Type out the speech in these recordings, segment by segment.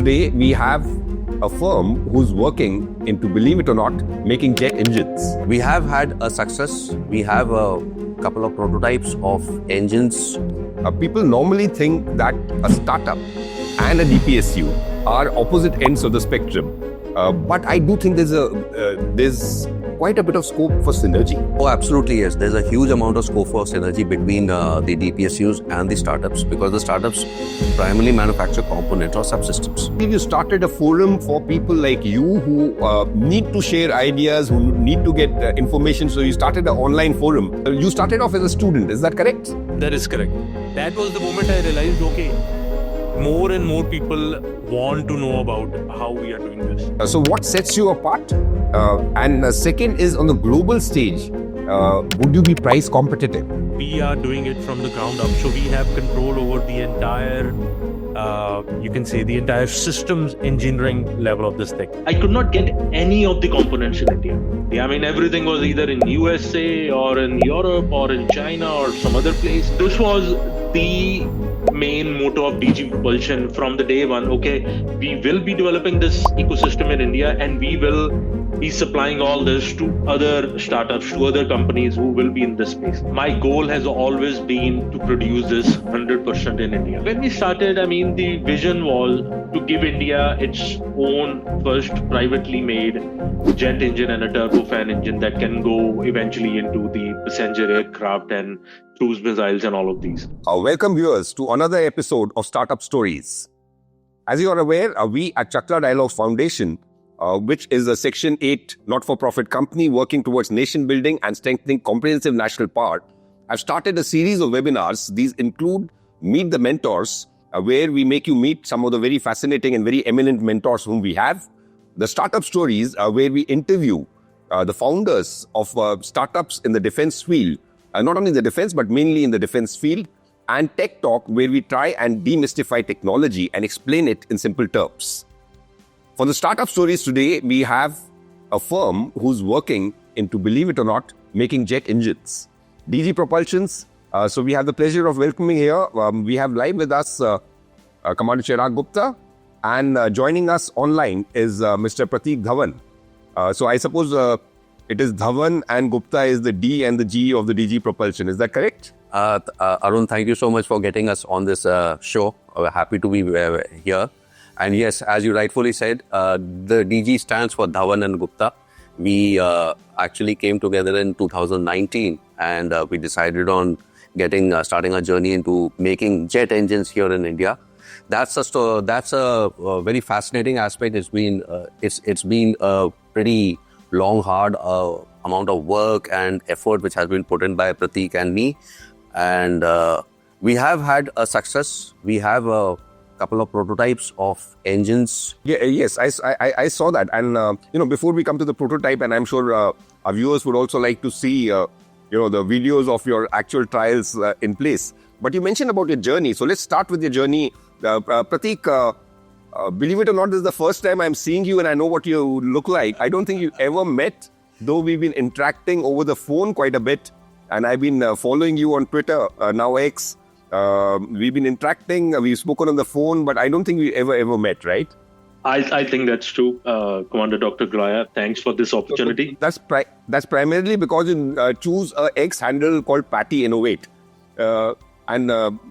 today we have a firm who's working into, believe it or not, making jet engines. We have had a success. We have a couple of prototypes of engines. People normally think that a startup and a DPSU are opposite ends of the spectrum. But I do think there's quite a bit of scope for synergy. Oh, absolutely, yes. There's a huge amount of scope for synergy between the DPSUs and the startups, because the startups primarily manufacture components or subsystems. You started a forum for people like you who need to share ideas, who need to get information. So you started an online forum. You started off as a student, is that correct? That is correct. That was the moment I realized, okay, more and more people want to know about how we are doing this. So what sets you apart? And second is, on the global stage, would you be price competitive? We are doing it from the ground up. So we have control over the entire, you can say the entire systems engineering level of this thing. I could not get any of the components in India. I mean, everything was either in USA or in Europe or in China or some other place. This was the main motto of DG Propulsion from the day one. Okay, we will be developing this ecosystem in India and we will be supplying all this to other startups, to other companies who will be in this space. My goal has always been to produce this 100% in India. When we started, I mean, the vision was to give India its own first privately made jet engine and a turbofan engine that can go eventually into the passenger aircraft and cruise missiles and all of these. Welcome viewers to another episode of Startup Stories. As you are aware, we at Chakra Dialogues Foundation, which is a Section 8 not-for-profit company working towards nation building and strengthening comprehensive national power, have started a series of webinars. These include Meet the Mentors, where we make you meet some of the very fascinating and very eminent mentors whom we have. The Startup Stories, where we interview the founders of startups in the defense field, not only the defense, but mainly in the defense field. And Tech Talk, where we try and demystify technology and explain it in simple terms. For the Startup Stories today, we have a firm who's working into, believe it or not, making jet engines. DG Propulsions. So we have the pleasure of welcoming here. We have live with us Cmde Chirag Gupta, and joining us online is Mr. Prateek Dhawan. So I suppose it is Dhawan and Gupta is the D and the G of the DG Propulsion. Is that correct? Arun, thank you so much for getting us on this show. We're happy to be here. And yes, as you rightfully said, the DG stands for Dhawan and Gupta. We actually came together in 2019 and we decided on starting a journey into making jet engines here in India. That's a very fascinating aspect. It's been a pretty long, hard amount of work and effort which has been put in by Prateek and me. And we have had a success. We have a couple of prototypes of engines. Yes, I saw that. And, before we come to the prototype, and I'm sure our viewers would also like to see, the videos of your actual trials in place. But you mentioned about your journey. So let's start with your journey. Prateek, believe it or not, this is the first time I'm seeing you and I know what you look like. I don't think you ever met, though we've been interacting over the phone quite a bit. And I've been following you on Twitter, now X. We've been interacting, we've spoken on the phone, but I don't think we ever met, right? I think that's true, Commander Dr. Golaya. Thanks for this opportunity. That's primarily because you choose a X handle called Patty Innovate. And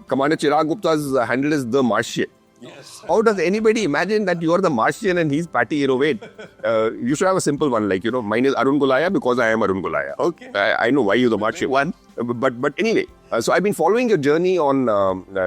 Commander Chirag Gupta's handle is The Martian. Yes. How does anybody imagine that you are the Martian and he's Patty Innovate? You should have a simple one, like, mine is Arun Golaya because I am Arun Golaya. Okay. I know why you're the Martian. One. But anyway, so I've been following your journey on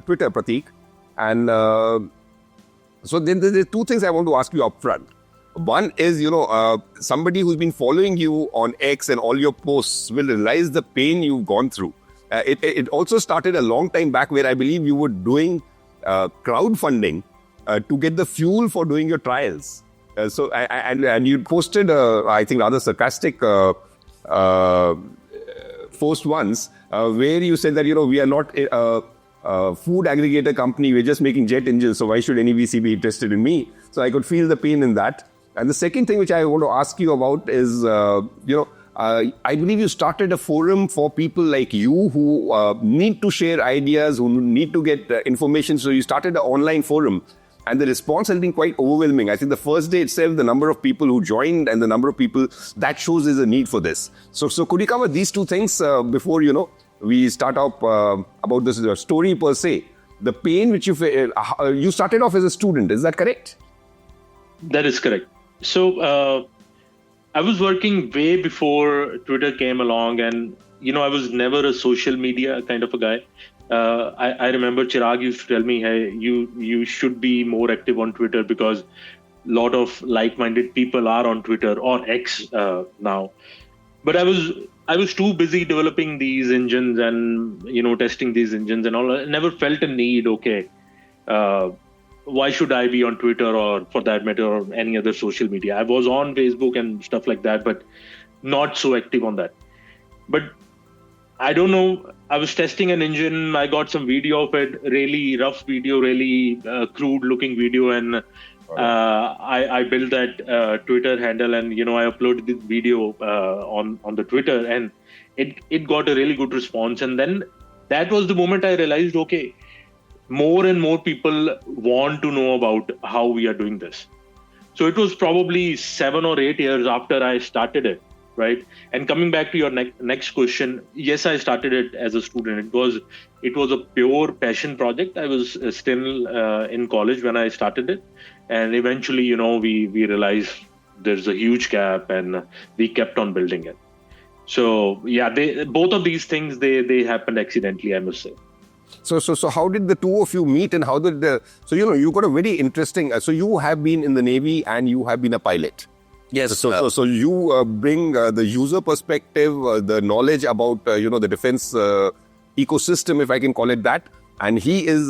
Twitter, Prateek. And so then there's two things I want to ask you up front. One is, somebody who's been following you on X and all your posts will realize the pain you've gone through. It also started a long time back where I believe you were doing crowdfunding to get the fuel for doing your trials. And you posted, I think, rather sarcastic post once where you said that, we are not a food aggregator company. We're just making jet engines. So why should any VC be interested in me? So I could feel the pain in that. And the second thing which I want to ask you about is, I believe you started a forum for people like you who need to share ideas, who need to get information. So you started an online forum. And the response has been quite overwhelming. I think the first day itself, the number of people who joined and the number of people, that shows there's a need for this. So could you cover these two things before, we start up about this story per se? The pain which you started off as a student, is that correct? That is correct. So I was working way before Twitter came along, and I was never a social media kind of a guy. I remember Chirag used to tell me, hey, you should be more active on Twitter because a lot of like-minded people are on Twitter or X now. But I was too busy developing these engines and testing these engines and all. I never felt a need. Okay, why should I be on Twitter or, for that matter, or any other social media? I was on Facebook and stuff like that, but not so active on that. But I don't know. I was testing an engine. I got some video of it, really rough video, really crude looking video. And I built that Twitter handle, and, I uploaded this video on the Twitter, and it got a really good response. And then that was the moment I realized, okay, more and more people want to know about how we are doing this. So it was probably 7 or 8 years after I started it. Right. And coming back to your next question, yes, I started it as a student. It was a pure passion project. I was still in college when I started it. And eventually, we realized there's a huge gap, and we kept on building it. So, yeah, both of these things, they happened accidentally, I must say. So how did the two of you meet, and how did you got a very interesting, so you have been in the Navy and you have been a pilot. Yes. So you bring the user perspective, the knowledge about, the defense ecosystem, if I can call it that. And he is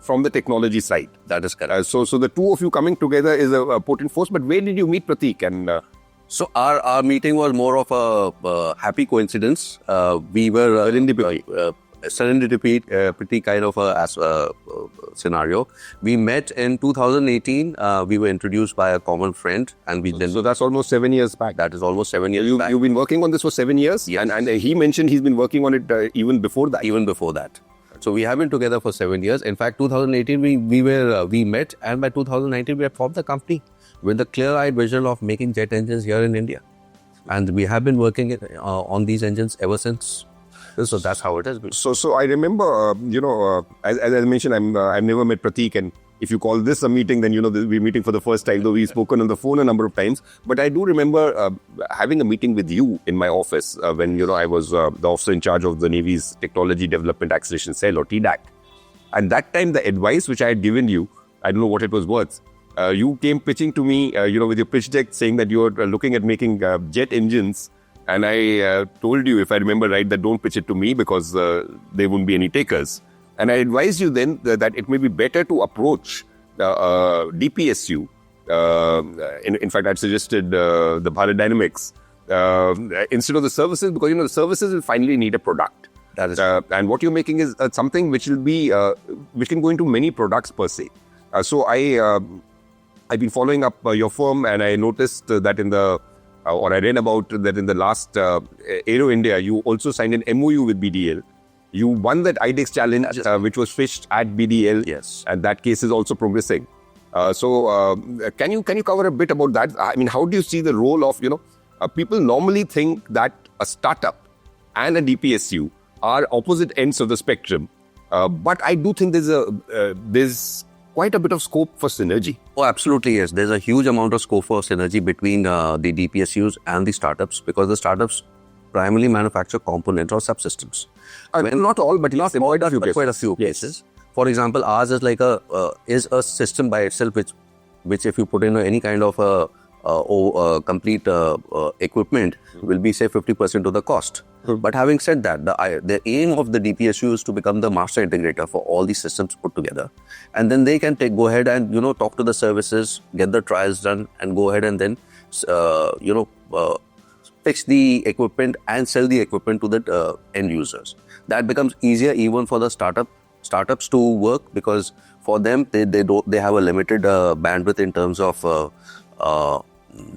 from the technology side. That is correct. So the two of you coming together is a potent force. But where did you meet Prateek? And so our meeting was more of a happy coincidence. We were serendipity kind of a scenario. We met in 2018. We were introduced by a common friend, and So that's almost 7 years back. That is almost 7 years back. You've been working on this for 7 years? Yes. And he mentioned he's been working on it even before that. Even before that. So we have been together for 7 years. In fact, 2018 we met, and by 2019 we have formed the company with the clear-eyed vision of making jet engines here in India, and we have been working on these engines ever since. So that's how it has been. So I remember, as I mentioned, I've never met Prateek, and if you call this a meeting, then we're meeting for the first time, though we've spoken on the phone a number of times. But I do remember having a meeting with you in my office when I was the officer in charge of the Navy's Technology Development Acceleration Cell, or TDAC. And that time, the advice which I had given you, I don't know what it was worth. You came pitching to me, with your pitch deck, saying that you were looking at making jet engines. And I told you, if I remember right, that don't pitch it to me because there won't be any takers. And I advised you then that it may be better to approach DPSU. In fact, I suggested the Bharat Dynamics instead of the services, because the services will finally need a product. That is and what you're making is something which will be which can go into many products per se. So I've been following up your firm, and I noticed that I read about that in the last Aero India, you also signed an MOU with BDL. You won that IDEX challenge, which was fished at BDL. Yes. And that case is also progressing. So can you cover a bit about that? I mean, how do you see the role of, people normally think that a startup and a DPSU are opposite ends of the spectrum. But I do think there's quite a bit of scope for synergy. Oh, absolutely, yes. There's a huge amount of scope for synergy between the DPSUs and the startups, because the startups primarily manufacture components or subsystems. Not all, but quite a few cases. For example, ours is like is a system by itself, which if you put in any kind of complete equipment, will be say 50% of the cost. But having said that, the aim of the DPSU is to become the master integrator for all these systems put together, and then they can go ahead and talk to the services, get the trials done, and go ahead and then fix the equipment and sell the equipment to the end users. That becomes easier even for the startups to work, because for them they have a limited bandwidth in terms of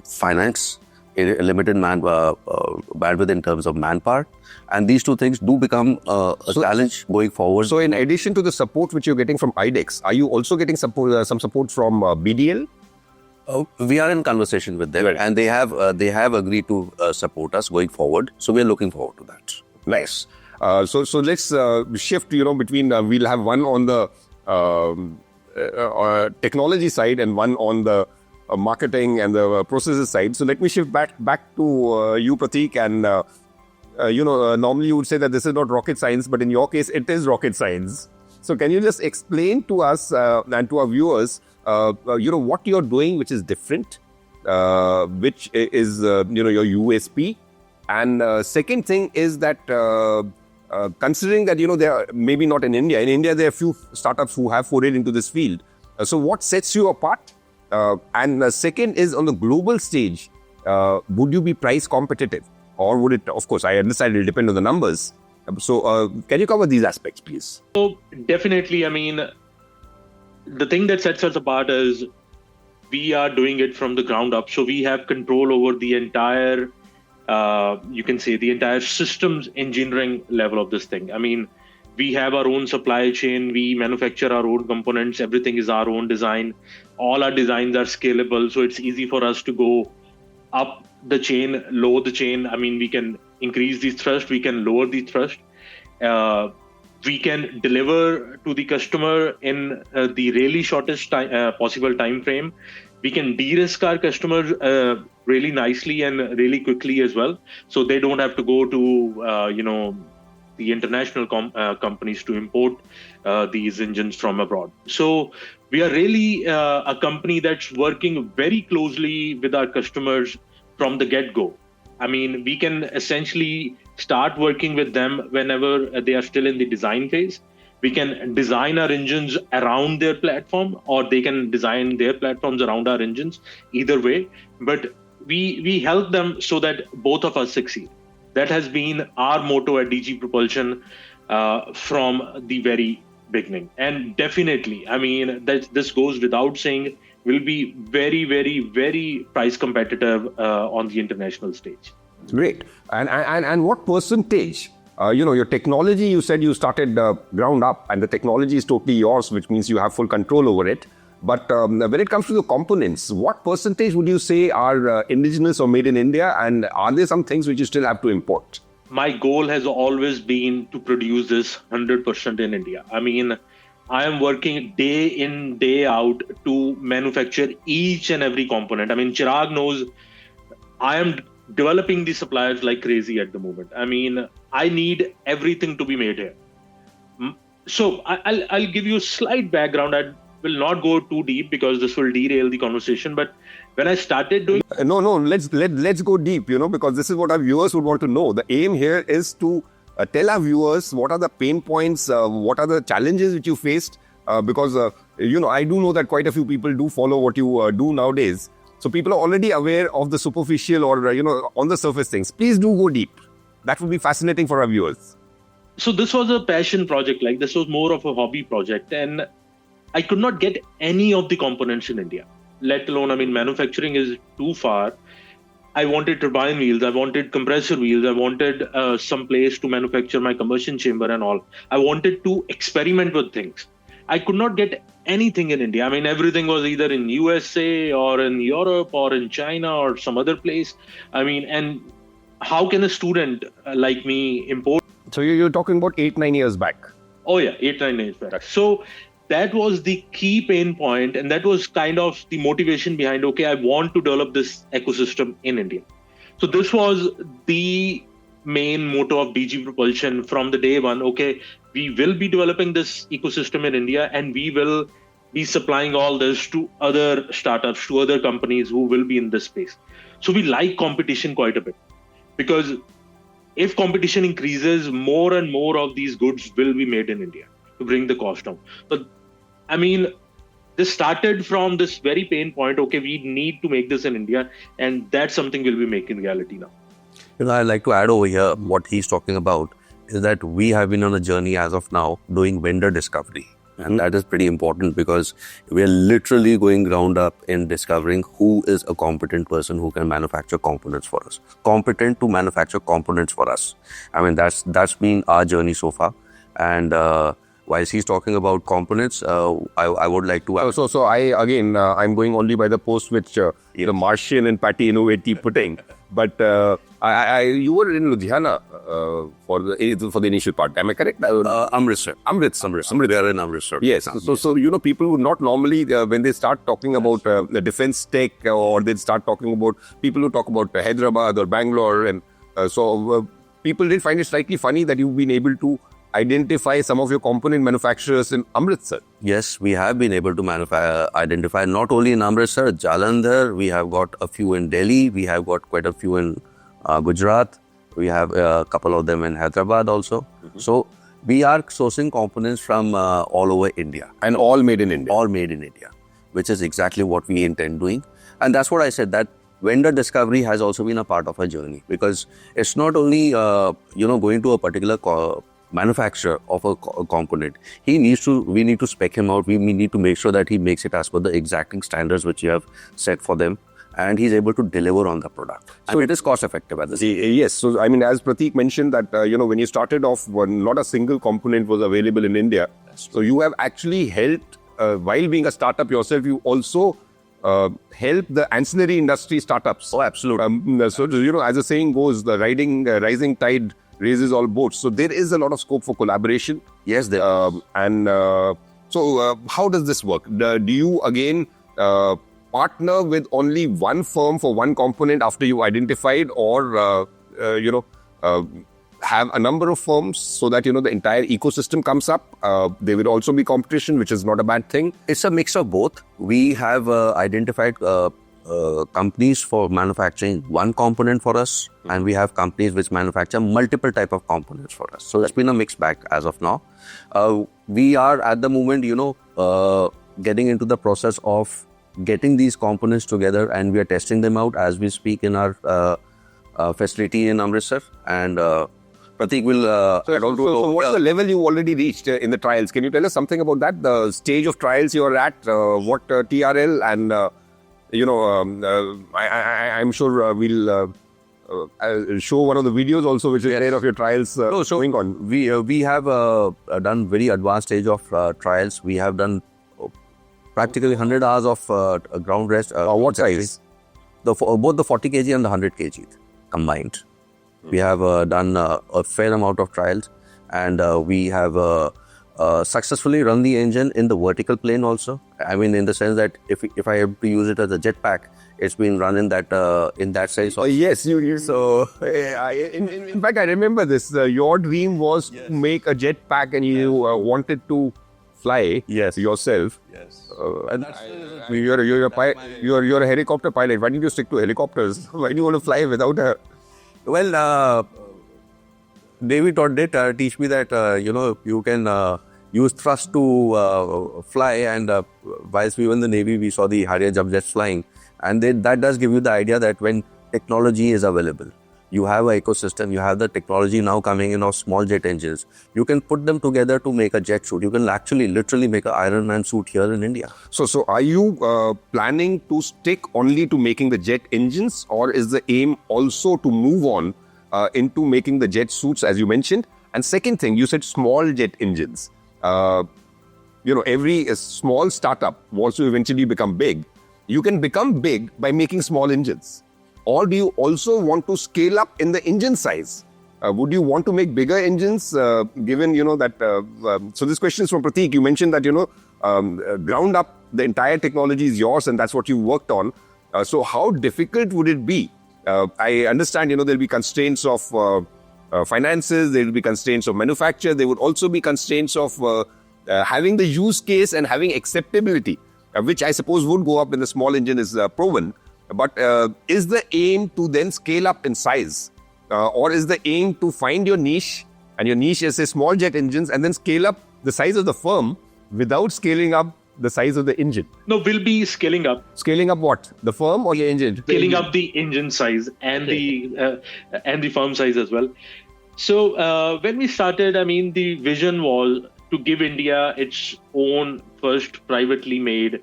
finance. limited bandwidth in terms of manpower. And these two things do become a challenge going forward. So in addition to the support which you're getting from IDEX, are you also getting support, some support from BDL? We are in conversation with them, Right. and they have agreed to support us going forward. So we are looking forward to that. Nice. So let's shift, between, we'll have one on the technology side and one on the marketing and the processes side. So let me shift back to you, Prateek. And, normally you would say that this is not rocket science, but in your case, it is rocket science. So can you just explain to us and to our viewers, what you're doing, which is different, which is, your USP. And second thing is that considering that, they are maybe not in India. In India, there are a few startups who have forayed into this field. So what sets you apart? And second is, on the global stage, would you be price competitive? Or would it, of course, I understand it will depend on the numbers. So can you cover these aspects, please? So definitely, the thing that sets us apart is we are doing it from the ground up. So we have control over the entire, the entire systems engineering level of this thing. We have our own supply chain. We manufacture our own components. Everything is our own design. All our designs are scalable. So it's easy for us to go up the chain, lower the chain. We can increase the thrust. We can lower the thrust. We can deliver to the customer in the really shortest possible time frame. We can de-risk our customers really nicely and really quickly as well. So they don't have to go to, the international companies to import these engines from abroad. So we are really a company that's working very closely with our customers from the get-go. We can essentially start working with them whenever they are still in the design phase. We can design our engines around their platform, or they can design their platforms around our engines, either way. But we help them so that both of us succeed. That has been our motto at DG Propulsion from the very beginning. And definitely, this goes without saying, will be very, very, very price competitive on the international stage. Great. And what percentage? Your technology, you said you started ground up, and the technology is totally yours, which means you have full control over it. But when it comes to the components, what percentage would you say are indigenous or made in India? And are there some things which you still have to import? My goal has always been to produce this 100% in India. I am working day in, day out to manufacture each and every component. Chirag knows I am developing the suppliers like crazy at the moment. I need everything to be made here. So I'll give you a slight background. I will not go too deep because this will derail the conversation. But when I started doing... No, let's go deep, because this is what our viewers would want to know. The aim here is to tell our viewers what are the pain points, what are the challenges which you faced, because, I do know that quite a few people do follow what you do nowadays. So people are already aware of the superficial or, on the surface things. Please do go deep. That would be fascinating for our viewers. So this was a passion project. This was more of a hobby project. And I could not get any of the components in India, let alone, manufacturing is too far. I wanted turbine wheels. I wanted compressor wheels. I wanted some place to manufacture my combustion chamber and all. I wanted to experiment with things. I could not get anything in India. Everything was either in USA or in Europe or in China or some other place. And how can a student like me import? So you're talking about 8-9 years back. Oh yeah, 8-9 years back. So that was the key pain point, and that was kind of the motivation behind, I want to develop this ecosystem in India. So this was the main motto of DG Propulsion from the day one. We will be developing this ecosystem in India, and we will be supplying all this to other startups, to other companies who will be in this space. So we like competition quite a bit, because if competition increases, more and more of these goods will be made in India to bring the cost down. But this started from this very pain point. We need to make this in India, and that's something we'll be making reality now. I'd like to add over here what he's talking about is that we have been on a journey as of now doing vendor discovery. And that is pretty important because we are literally going ground up in discovering who is a competent person who can manufacture components for us. Competent to manufacture components for us. I mean, that's been our journey so far. And whilst he's talking about components, I would like to... So I'm going only by the post which the Martian and Patty Innovate putting. But you were in Ludhiana for the initial part. Am I correct? Amritsar. Amritsar. We are in Amritsar. Yes. So people would not normally, when they start talking about the defense tech, or they start talking about people who talk about Hyderabad or Bangalore, and people did find it slightly funny that you've been able to identify some of your component manufacturers in Amritsar. Yes, we have been able to identify not only in Amritsar, Jalandhar, we have got a few in Delhi, we have got quite a few in Gujarat, we have a couple of them in Hyderabad also. Mm-hmm. So we are sourcing components from all over India. And all made in India. All made in India, which is exactly what we intend doing. And that's what I said, that vendor discovery has also been a part of our journey, because it's not only going to a particular manufacturer of a component. We need to spec him out. We need to make sure that he makes it as per the exacting standards which you have set for them, and he's able to deliver on the product. So it is cost effective at the same time. Yes. So I mean, as Prateek mentioned that when you started off, not a single component was available in India. So you have actually helped while being a startup yourself. You also help the ancillary industry startups. Oh, absolutely. So as the saying goes, the rising tide raises all boats. So there is a lot of scope for collaboration. Yes, there. So how does this work? Do you again partner with only one firm for one component after you identified, or have a number of firms so that the entire ecosystem comes up? There will also be competition, which is not a bad thing. It's a mix of both. We have identified companies for manufacturing one component for us, and we have companies which manufacture multiple type of components for us. So that's been a mixed bag as of now. We are at the moment, getting into the process of getting these components together, and we are testing them out as we speak in our facility in Amritsar. And Prateek will... So what's the level you already reached in the trials? Can you tell us something about that? The stage of trials you are at, what TRL, and I'm sure we'll show one of the videos also, which is ahead of your trials going on. We have done very advanced stage of trials. We have done practically 100 hours of ground rest. What size? Both the 40 kg and the 100 kg combined. We have done a fair amount of trials, and we have successfully run the engine in the vertical plane also. I mean, in the sense that if I have to use it as a jetpack, it's been run in that size. Yes, so in fact, I remember this. Your dream was to make a jetpack, and you wanted to fly yourself. Yes. And you're a helicopter pilot. Why didn't you stick to helicopters? Why do you want to fly without a... Well, David did teach me that you can use thrust to fly, and whilst we were in the Navy, we saw the Harrier jump jets flying, and that does give you the idea that when technology is available, you have an ecosystem, you have the technology now coming in of small jet engines, you can put them together to make a jet suit. You can actually literally make an Iron Man suit here in India. So are you planning to stick only to making the jet engines, or is the aim also to move on into making the jet suits, as you mentioned? And second thing, you said small jet engines. Every small startup wants to eventually become big. You can become big by making small engines. Or do you also want to scale up in the engine size? Would you want to make bigger engines, given, that... so this question is from Prateek. You mentioned that, ground up, the entire technology is yours, and that's what you worked on. So how difficult would it be? I understand, there'll be constraints of finances, there will be constraints of manufacture, there would also be constraints of having the use case and having acceptability, which I suppose would go up when the small engine is proven. But is the aim to then scale up in size? Or is the aim to find your niche, and your niche is, say, small jet engines, and then scale up the size of the firm without scaling up the size of the engine? No, we'll be scaling up. Scaling up what? The firm or the engine? Scaling up the engine size and the firm size as well. So when we started, I mean, the vision was to give India its own first privately made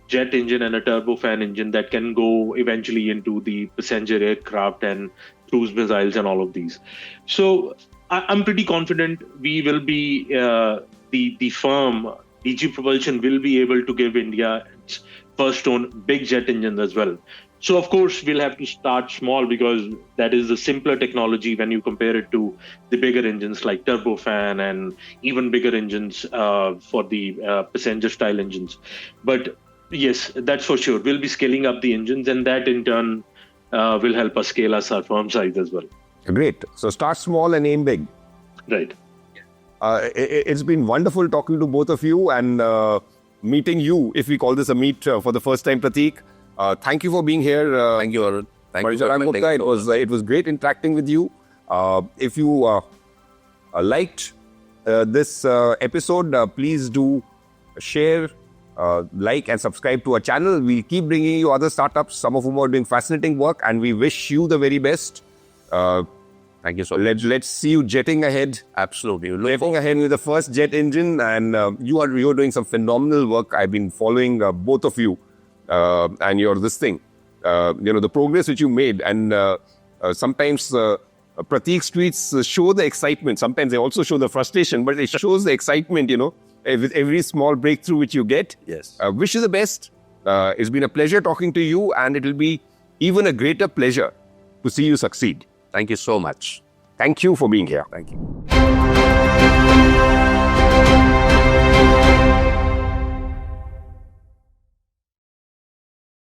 jet engine and a turbofan engine that can go eventually into the passenger aircraft and cruise missiles and all of these. So I'm pretty confident we will be, the firm, DG Propulsion, will be able to give India its first own big jet engine as well. So of course, we'll have to start small because that is the simpler technology when you compare it to the bigger engines like turbofan and even bigger engines for the passenger style engines. But yes, that's for sure. We'll be scaling up the engines, and that in turn will help us scale our firm size as well. Great. So start small and aim big. Right. It's been wonderful talking to both of you and meeting you, if we call this a meet for the first time, Prateek. Thank you for being here. Thank you, Arun. Thank you, Chirag Gupta. It was great interacting with you. If you liked this episode, please do share, like and subscribe to our channel. We'll keep bringing you other startups, some of whom are doing fascinating work, and we wish you the very best. Thank you so much. Let's see you jetting ahead. Absolutely. Jetting ahead with the first jet engine, and you're doing some phenomenal work. I've been following both of you, and you're this thing. The progress which you made, and sometimes Prateek's tweets show the excitement. Sometimes they also show the frustration, but it shows the excitement. With every small breakthrough which you get. Yes. Wish you the best. It's been a pleasure talking to you, and it'll be even a greater pleasure to see you succeed. Thank you so much. Thank you for being here. Thank you.